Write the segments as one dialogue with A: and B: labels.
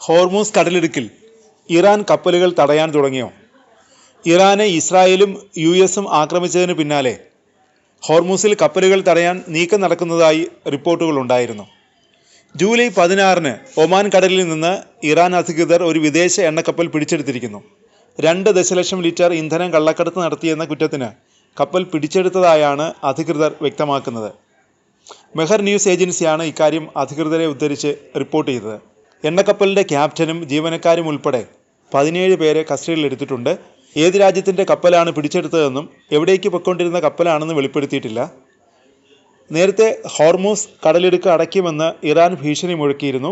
A: Hormuz കടലിടുക്കിൽ Iran കപ്പലുകൾ തടയാൻ തുടങ്ങിയോ? ഇറാനെ ഇസ്രായേലും യുഎസും ആക്രമിച്ചതിന് പിന്നാലെ ഹോർമൂസിൽ കപ്പലുകൾ തടയാൻ നീക്കം നടക്കുന്നതായി റിപ്പോർട്ടുകളുണ്ടായിരുന്നു. ജൂലൈ 16-ന് ഒമാൻ കടലിൽ നിന്ന് ഇറാൻ അധികൃതർ ഒരു വിദേശ എണ്ണക്കപ്പൽ പിടിച്ചെടുത്തിരിക്കുന്നു. 2 ദശലക്ഷം ലിറ്റർ ഇന്ധനം കള്ളക്കടത്ത് നടത്തിയെന്ന കുറ്റത്തിന് കപ്പൽ പിടിച്ചെടുത്തതായാണ് അധികൃതർ വ്യക്തമാക്കുന്നത്. മെഹർ ന്യൂസ് ഏജൻസിയാണ് ഇക്കാര്യം അധികൃതരെ ഉദ്ധരിച്ച് റിപ്പോർട്ട് ചെയ്തത്. എണ്ണക്കപ്പലിൻ്റെ ക്യാപ്റ്റനും ജീവനക്കാരും ഉൾപ്പെടെ 17 പേരെ കസ്റ്റഡിയിലെടുത്തിട്ടുണ്ട്. ഏത് രാജ്യത്തിൻ്റെ കപ്പലാണ് പിടിച്ചെടുത്തതെന്നും എവിടേക്ക് പൊയ്ക്കൊണ്ടിരുന്ന കപ്പലാണെന്ന് വെളിപ്പെടുത്തിയിട്ടില്ല. നേരത്തെ ഹോർമൂസ് കടലിടുക്ക് അടയ്ക്കുമെന്ന് ഇറാൻ ഭീഷണി മുഴക്കിയിരുന്നു.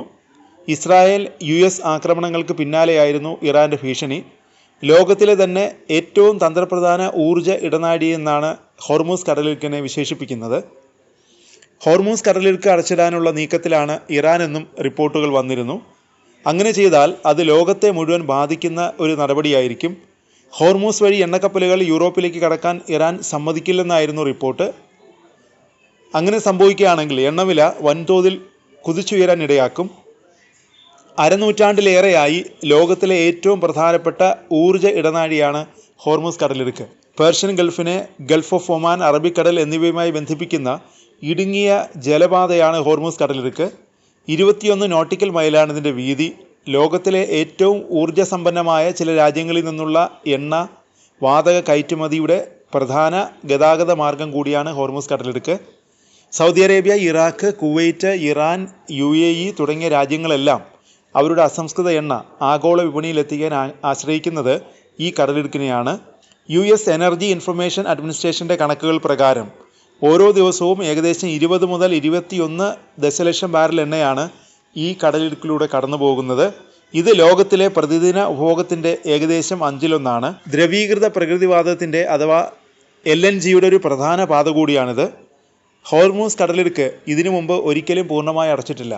A: ഇസ്രായേൽ US ആക്രമണങ്ങൾക്ക് പിന്നാലെയായിരുന്നു ഇറാൻ്റെ ഭീഷണി. ലോകത്തിലെ തന്നെ ഏറ്റവും തന്ത്രപ്രധാന ഊർജ്ജ ഇടനാഴിയെന്നാണ് ഹോർമൂസ് കടലിടുക്കിനെ വിശേഷിപ്പിക്കുന്നത്. ഹോർമൂസ് കടലിടുക്ക് അടച്ചിടാനുള്ള നീക്കത്തിലാണ് ഇറാൻ എന്നും റിപ്പോർട്ടുകൾ വന്നിരുന്നു. അങ്ങനെ ചെയ്താൽ അത് ലോകത്തെ മുഴുവൻ ബാധിക്കുന്ന ഒരു നടപടിയായിരിക്കും. ഹോർമൂസ് വഴി എണ്ണക്കപ്പലുകൾ യൂറോപ്പിലേക്ക് കടക്കാൻ ഇറാൻ സമ്മതിക്കില്ലെന്നായിരുന്നു റിപ്പോർട്ട്. അങ്ങനെ സംഭവിക്കുകയാണെങ്കിൽ എണ്ണവില വൻതോതിൽ കുതിച്ചുയരാൻ ഇടയാക്കും. അരനൂറ്റാണ്ടിലേറെയായി ലോകത്തിലെ ഏറ്റവും പ്രധാനപ്പെട്ട ഊർജ്ജ ഇടനാഴിയാണ് ഹോർമൂസ് കടലിടുക്ക്. പേർഷ്യൻ ഗൾഫിനെ ഗൾഫ് ഓഫ് ഒമാൻ, അറബിക്കടൽ എന്നിവയുമായി ബന്ധിപ്പിക്കുന്ന ഇടുങ്ങിയ ജലപാതയാണ് ഹോർമൂസ് കടലിടുക്ക്. 21 നോട്ടിക്കൽ മൈലാണ് ഇതിൻ്റെ വീതി. ലോകത്തിലെ ഏറ്റവും ഊർജ്ജസമ്പന്നമായ ചില രാജ്യങ്ങളിൽ നിന്നുള്ള എണ്ണ, വാതക കയറ്റുമതിയുടെ പ്രധാന ഗതാഗത മാർഗം കൂടിയാണ് ഹോർമൂസ് കടലിടുക്ക്. Saudi Arabia, Iraq, Kuwait, Iran, UAE തുടങ്ങിയ രാജ്യങ്ങളെല്ലാം അവരുടെ അസംസ്കൃത എണ്ണ ആഗോള വിപണിയിലെത്തിക്കാൻ ആശ്രയിക്കുന്നത് ഈ കടലിടുക്കിനെയാണ്. US എനർജി ഇൻഫർമേഷൻ അഡ്മിനിസ്ട്രേഷൻ്റെ കണക്കുകൾ പ്രകാരം ഓരോ ദിവസവും ഏകദേശം 20 മുതൽ 21 ദശലക്ഷം ബാരൽ എണ്ണയാണ് ഈ കടലിടുക്കിലൂടെ കടന്നു പോകുന്നത്. ഇത് ലോകത്തിലെ പ്രതിദിന ഉപഭോഗത്തിൻ്റെ ഏകദേശം 1/5. ദ്രവീകൃത പ്രകൃതിവാതകത്തിൻ്റെ അഥവാ LNGയുടെ ഒരു പ്രധാന പാത കൂടിയാണിത്. ഹോർമൂസ് കടലിടുക്ക് ഇതിനു മുമ്പ് ഒരിക്കലും പൂർണ്ണമായി അടച്ചിട്ടില്ല.